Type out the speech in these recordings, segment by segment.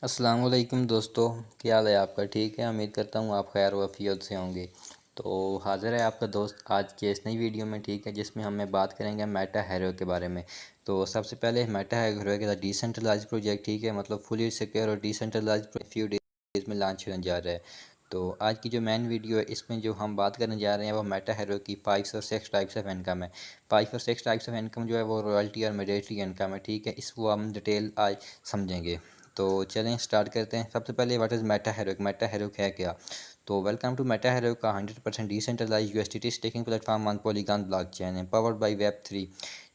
अस्सलाम वालेकुम दोस्तों, क्या हाल है आपका? ठीक है, उम्मीद करता हूँ आप खैर वाफियत से होंगे। तो हाज़िर है आपका दोस्त आज के इस नई वीडियो में, ठीक है, जिसमें हम बात करेंगे मेटा हैरो के बारे में। तो सबसे पहले मेटा हैरो के साथ डिसेंट्रलाइज प्रोजेक्ट, ठीक है, मतलब फुली सिक्योर और डिसेंट्रलाइज फ्यू डेज में लॉन्च होने जा रहा है। तो आज की जो मेन वीडियो है इसमें जो हम बात करने जा रहे हैं वो मेटा हैरो की 5 और 6 टाइप्स ऑफ इनकम है। 5 और 6 टाइप्स ऑफ इनकम जो है वो रॉयल्टी और मैंडेटरी इनकम है, ठीक है, इसको हम डिटेल आज समझेंगे। तो चलें स्टार्ट करते हैं। सबसे पहले व्हाट इज़ मेटा हैरो है क्या? तो वेलकम टू मेटा हैरो का 100% decentralize USDT staking platform on Polygon blockchain है पावर्ड बाय वेब 3।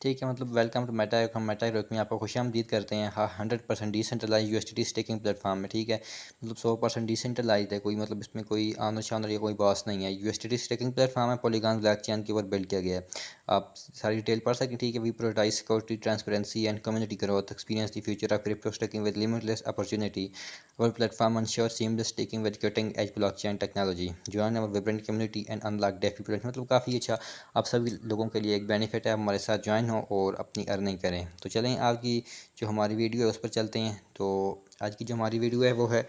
ठीक है, मतलब वेलकम टू मेटा हैरो। हम मेटा हैरो में आपको खुशामदीद करते हैं। हाँ, 100% डिसेंट्रलाइज यूएसडीटी स्टेकिंग प्लेटफॉर्म है, ठीक है, मतलब 100% डिसेंट्रलाइज है, कोई मतलब इसमें कोई आमद शामद या कोई बॉस नहीं है। यूएसडीटी स्टेकिंग प्लेटफॉर्म है, पॉलीगॉन ब्लॉकचेन के ऊपर बिल्ड किया गया है। आप सारी डिटेल पढ़ सकें, ठीक है। We provide security, transparency and community growth, experience the future of crypto staking with limitless opportunity. Our platform ensures seamless staking with cutting-edge blockchain technology. Join our vibrant community and unlock DeFi potential। मतलब काफ़ी अच्छा आप सभी लोगों के लिए एक benefit है, हमारे साथ ज्वाइन हो और अपनी अर्निंग करें। तो चलें आज की जो हमारी वीडियो है उस पर चलते हैं। तो आज की जो हमारी वीडियो है वो है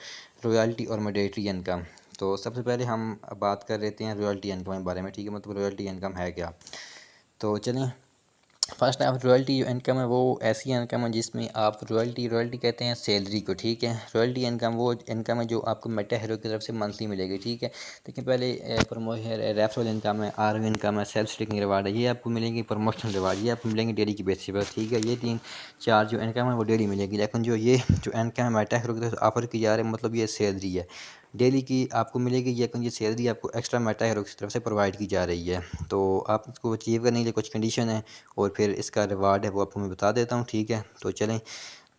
रॉयल्टी और मैंडेटरी इनकम। तो सबसे पहले हम बात कर लेते हैं रॉयल्टी इनकम के बारे में, ठीक है, मतलब रॉयल्टी इनकम है क्या। तो चलें, फर्स्ट आप रॉयल्टी इनकम है वो ऐसी इनकम है जिसमें आप रॉयल्टी कहते हैं सैलरी को, ठीक है। रॉयल्टी इनकम वो इनकम है जो आपको मेटा हैरो की तरफ से मंथली मिलेगी, ठीक है। देखिए पहले प्रमोशन रेफरल इनकम है, आर इनकम है, सेल्फ स्टेकिंग रिवार्ड है, ये आपको मिलेंगे। प्रमोशनल रिवार्ड ये आपको मिलेंगे डेली की बेसिस पर, ठीक है। ये तीन चार जो इनकम है वो डेली मिलेगी। लेकिन जो इनकम है मेटा हैरो की तरफ से ऑफर की जा रही है, मतलब ये सैलरी है डेली की आपको मिलेगी। ये सैलरी आपको एक्स्ट्रा मेटा हैरो की तरफ से प्रोवाइड की जा रही है। तो आप इसको अचीव करने के लिए कुछ कंडीशन है और फिर इसका रिवार्ड है वो आपको मैं बता देता हूँ, ठीक है। तो चलें,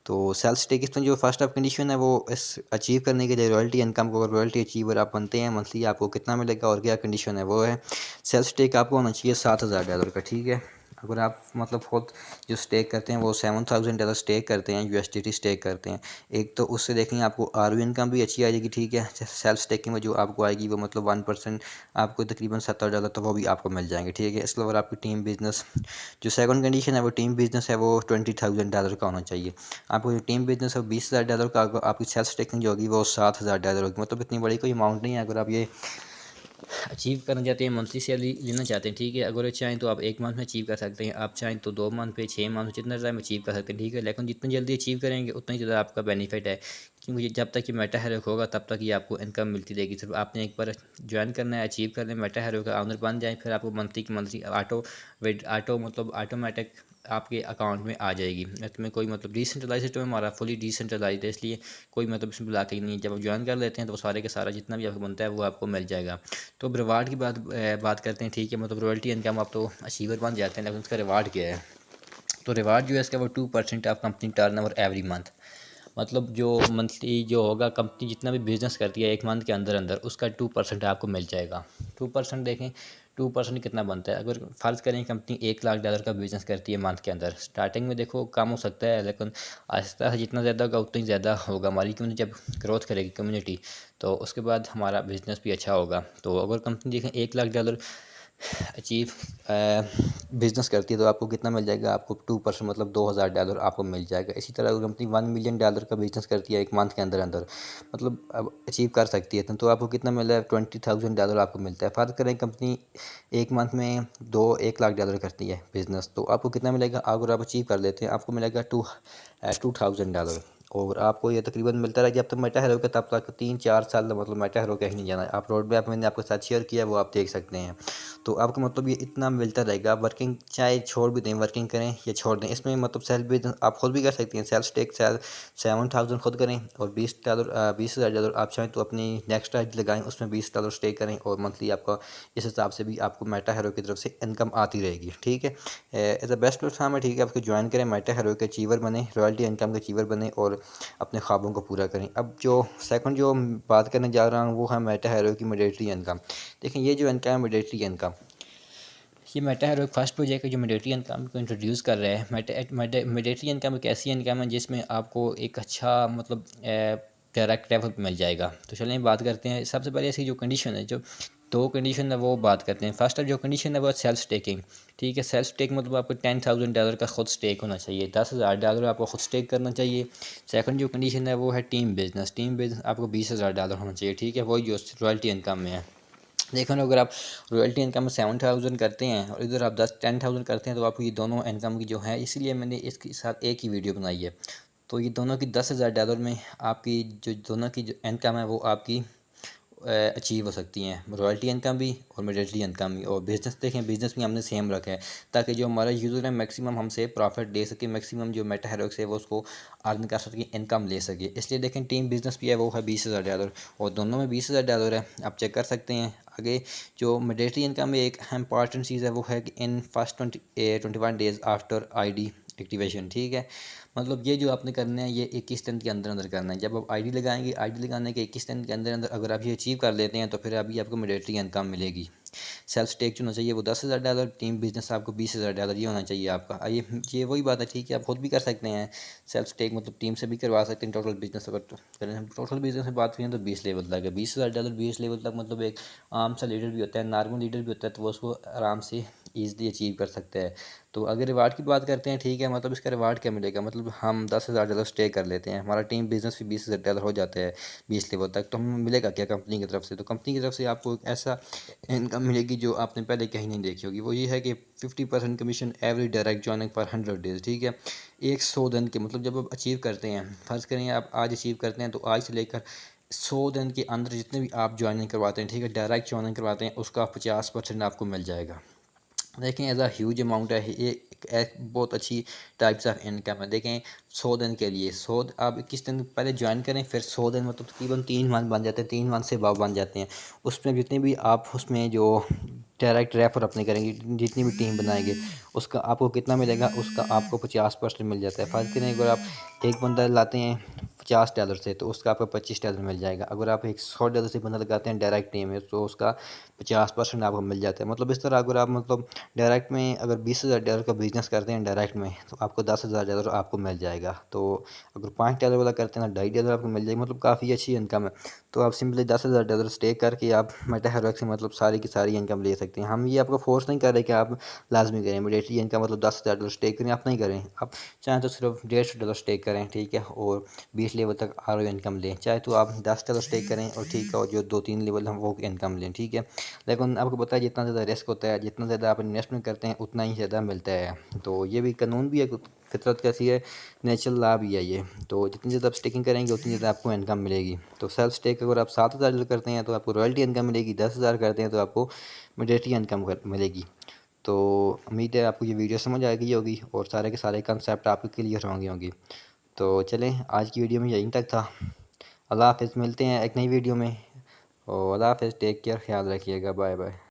तो सेल्फ स्टेक इसमें जो फर्स्ट ऑफ कंडीशन है वो इस अचीव करने के लिए रॉयल्टी इनकम को, अगर रॉयल्टी अचीवर आप बनते हैं मंथली आपको कितना मिलेगा और क्या कंडीशन है वो है सेल्फ स्टेक आपको होना चाहिए $7,000 का, ठीक है। अगर आप मतलब खुद जो स्टेक करते हैं वो $7,000 स्टेक करते हैं, यूएसडीटी स्टेक करते हैं, एक तो उससे देखेंगे आपको आर इनकम भी अच्छी आ जाएगी, ठीक है। सेल्फ स्टेकिंग में जो आपको आएगी वो मतलब 1% आपको तकरीबन $70 तो वो भी आपको मिल जाएंगे, ठीक है। इसके अलावा आपकी टीम बिजनेस जो सेकंड कंडीशन है वो टीम बिजनेस है वो $20,000 का होना चाहिए। आपको जो टीम बिजनेस है $20,000 का, आपकी सेल्फ स्टेकिंग जो होगी वो $7,000 होगी। मतलब इतनी बड़ी कोई अमाउंट नहीं है। अगर आप ये अचीव करना चाहते हैं, मंथली सैलरी लेना चाहते हैं, ठीक है, अगर चाहें तो आप 1 मंथ में अचीव कर सकते हैं, आप चाहें तो 2 मंथ पे, 6 मंथ, जितना टाइम अचीव कर सकते हैं, ठीक है। लेकिन जितनी जल्दी अचीव करेंगे उतना ही ज़्यादा आपका बेनिफिट है, क्योंकि जब तक ये मेटा हैरो होगा तब तक ये आपको इनकम मिलती रहेगी। सिर्फ आपने एक बार ज्वाइन करना है, अचीव करना है, मेटा हैरो का ऑनर बन जाए, फिर आपको मंथली की मंथली ऑटो मतलब ऑटोमेटिक आपके अकाउंट में आ जाएगी। इसमें कोई मतलब डिसेंट्रलाइज सिस्टम है हमारा, फुली डिसेंट्रलाइज है, इसलिए कोई मतलब इसमें ब्लॉकिंग नहीं है। जब आप ज्वाइन कर लेते हैं तो वो सारे के सारा जितना भी आपको बनता है वो आपको मिल जाएगा। तो अब रिवार्ड की बात करते हैं, ठीक है, मतलब रॉयल्टी इनकम आप तो अचीवर बन जाते हैं, लेकिन उसका रिवार्ड क्या है? तो रिवार्ड जो है इसका वो 2% of company turnover every month. मतलब जो मंथली जो होगा कंपनी जितना भी बिजनेस करती है 1 मंथ के अंदर अंदर उसका 2% आपको मिल जाएगा। 2% देखें, 2% कितना बनता है? अगर फ़र्ज़ करें कंपनी $1 लाख का बिज़नेस करती है मंथ के अंदर, स्टार्टिंग में देखो कम हो सकता है, लेकिन आहिस्ता से जितना ज़्यादा होगा उतना ही ज़्यादा होगा हमारी कम्युनिटी। जब ग्रोथ करेगी कम्युनिटी तो उसके बाद हमारा बिज़नेस भी अच्छा होगा। तो अगर कंपनी देखें $1 लाख अचीव बिज़नेस करती है तो आपको कितना मिल जाएगा? आपको 2% मतलब $2,000 आपको मिल जाएगा। इसी तरह अगर कंपनी $1 मिलियन का बिज़नेस करती है 1 मंथ के अंदर अंदर, मतलब अब अचीव कर सकती है, तो आपको कितना मिल रहा है? $20,000 आपको मिलता है। फ़र्ज़ करें कंपनी 1 मंथ में 1 लाख डॉलर करती है बिज़नेस, तो आपको कितना मिलेगा? अगर आप अचीव कर लेते हैं आपको मिलेगा $2,000। और आपको ये तकरीबन मिलता रहा जब तक मेटा हैरो का, तब तक 3-4 साल मतलब मेटा हैरो कहीं नहीं जाना। आप रोड मैप मैंने आपके साथ शेयर किया है वो आप देख सकते हैं। तो आपको मतलब ये इतना मिलता रहेगा। आप वर्किंग चाहे छोड़ भी दें, वर्किंग करें या छोड़ दें, इसमें मतलब सेल्फ बिजनेस आप खुद भी कर सकते हैं। सेल्फ स्टेक 7,000 खुद करें और $20,000 आप चाहें तो अपनी नेक्स्ट आईडी लगाएं, उसमें $20 स्टेक करें और मंथली आपका इस हिसाब से भी आपको मेटा हैरो की तरफ से इनकम आती रहेगी, ठीक है। एज अ बेस्ट प्लेटफॉर्म है, ठीक है, आपको ज्वाइन करें, मेटा हैरो के अचीवर बने, रॉयल्टी इनकम के अचीवर बने और अपने ख्वाबों को पूरा करें। अब जो सेकंड जो बात करने जा रहा हूँ वो है मेटा हैरो की मैंडेटरी इनकम। देखें ये जो इनकम है मैंडेटरी इनकम, ये मेटा हैरो एक फर्स्ट प्रोजेक्ट है जो मैंडेटरी इनकम को इंट्रोड्यूस कर रहा है। मैंडेटरी इनकम एक ऐसी इनकम है जिसमें आपको एक अच्छा मतलब डायरेक्ट लेवल मिल जाएगा। तो चलिए बात करते हैं। सबसे पहले इसकी जो कंडीशन है, जो दो कंडीशन है वो बात करते हैं। फर्स्ट जो कंडीशन है वो सेल्फ स्टेकिंग, ठीक है। सेल्फ स्टेक मतलब आपको $10,000 का खुद स्टेक होना चाहिए, $10,000 आपको खुद स्टेक करना चाहिए। सेकंड जो कंडीशन है वो है टीम बिजनेस। टीम बिजनेस आपको $20,000 होना चाहिए, ठीक है। वही जो रॉयल्टी इनकम में है। देखो ना, अगर आप रॉयल्टी इनकम में 7,000 करते हैं और इधर आप 10,000 करते हैं तो आपको ये दोनों इनकम की जो है, इसीलिए मैंने इसके साथ एक ही वीडियो बनाई है। तो ये दोनों की $10,000 में आपकी जो दोनों की जो इनकम है वो आपकी अचीव हो सकती हैं, रॉयल्टी इनकम भी और मॉनेटरी इनकम भी। और बिज़नेस देखें, बिज़नेस भी हमने सेम रखा है ताकि जो हमारा यूज़र है मैक्सिमम हमसे प्रॉफिट ले सके, मैक्सिमम जो मेटा हेरोइक्स है वो उसको अर्न कर सके, इनकम ले सके। इसलिए देखें टीम बिज़नेस भी है वो है $20,000 और दोनों में $20,000 है, आप चेक कर सकते हैं। आगे जो मॉनेटरी इनकम में एक इम्पॉर्टेंट चीज़ है वो है कि in first 21 days after ID activation, ठीक है। मतलब ये जो आपने करना है ये 21 दिन के अंदर अंदर करना है। जब आप ID लगाएंगे, ID लगाने के 21 दिन के अंदर अंदर अगर आप ये अचीव कर लेते हैं तो फिर अभी आपको मॉनेटरी इनकम मिलेगी। सेल्फ स्टेक जो होना चाहिए वो $10,000, टीम बिजनेस आपको $20,000 ये होना चाहिए आपका। ये वही बात है, ठीक है। आप खुद भी कर सकते हैं सेल्फ स्टेक, मतलब टीम से भी करवा सकते हैं। टोटल बिजनेस अगर करें, टोटल बिजनेस में बात करें तो 20 लेवल तक है। $20,000 20 लेवल तक, मतलब एक आम सा लीडर भी होता है, नॉर्मल लीडर भी होता है, तो वो उसको आराम से ईजिली अचीव कर सकता है। तो अगर रिवार्ड की बात करते हैं, ठीक है, मतलब इसका रिवार्ड क्या मिलेगा, मतलब हम $10,000 स्टे कर लेते हैं, हमारा टीम बिजनेस भी $20,000 हो जाता है 20 लेवल तक, तो हमें मिलेगा क्या कंपनी की तरफ से। तो कंपनी की तरफ से आपको एक ऐसा इनकम मिलेगी जो आपने पहले कहीं नहीं देखी होगी। वो ये है कि 50% commission every direct joining for 100 days, ठीक है। 100 दिन के, मतलब जब आप अचीव करते हैं, फ़र्ज़ करें आप आज अचीव करते हैं तो आज से लेकर 100 दिन के अंदर जितने भी आप ज्वाइनिंग करवाते हैं, ठीक है, डायरेक्ट ज्वाइनिंग करवाते हैं, उसका 50% आपको मिल जाएगा। देखें एज अ ह्यूज अमाउंट है ये, एक बहुत अच्छी टाइप्स ऑफ इनकम है। देखें 100 दिन के लिए 100 आप 21 दिन पहले ज्वाइन करें, फिर 100 दिन मतलब तकरीबन 3 मंथ बन जाते हैं, 3 मंथ से अब बन जाते हैं। उसमें जितने भी आप उसमें जो डायरेक्ट रेफर अपने करेंगे, जितनी भी टीम बनाएंगे, उसका आपको कितना मिलेगा, उसका आपको 50% मिल जाता है। फ़र्ज़ करें अगर आप एक बंदा लाते हैं $50 से तो उसका आपको $25 मिल जाएगा। अगर आप एक $100 से बंदा लगाते हैं डायरेक्ट टीम में तो उसका 50% आपको मिल जाता है। मतलब इस तरह अगर आप मतलब डायरेक्ट में अगर $20,000 का बिज़नेस करते हैं डायरेक्ट में तो आपको $10,000 आपको मिल जाएगा। तो अगर $5 वाला करते हैं ना, $2.5 आपको मिल जाएगा, मतलब काफ़ी अच्छी इनकम है। तो आप सिंपली $10,000 स्टेक करके आप मेटा हेरोइक्स से मतलब सारी की सारी इनकम ले सकते हैं। हम ये आपको फोर्स नहीं कर रहे कि आप लाजमी करें इमीडिएटली इनकम, मतलब $10,000 स्टेक करें, आप नहीं करें। आप चाहें तो सिर्फ $150 स्टेक करें, ठीक है, और 20 लेवल तक आर इनकम लें। चाहे तो आप $10 स्टेक करें और ठीक है, और जो 2-3 लेवल हम वो इनकम लें, ठीक है। लेकिन आपको पता है जितना ज़्यादा रिस्क होता है, जितना ज़्यादा आप इन्वेस्टमेंट करते हैं उतना ही ज़्यादा मिलता है। तो ये भी कानून भी है, फितरत कैसी है, नेचुरल लॉ भी है ये। तो जितनी ज़्यादा आप स्टेकिंग करेंगे उतनी ज़्यादा आपको इनकम मिलेगी। तो सेल्फ स्टेक अगर आप $7,000 करते हैं तो आपको रॉयल्टी इनकम मिलेगी, 10,000 करते हैं तो आपको मॉनेटरी इनकम मिलेगी। तो उम्मीद है आपको ये वीडियो समझ आ गई होगी और सारे के सारे कंसेप्ट आपके क्लियर होंगे। तो चलें, आज की वीडियो में यहीं तक था। अल्लाह हाफ़िज़, मिलते हैं एक नई वीडियो में। और अल्लाह हाफ़िज़, टेक केयर, ख्याल रखिएगा, बाय बाय।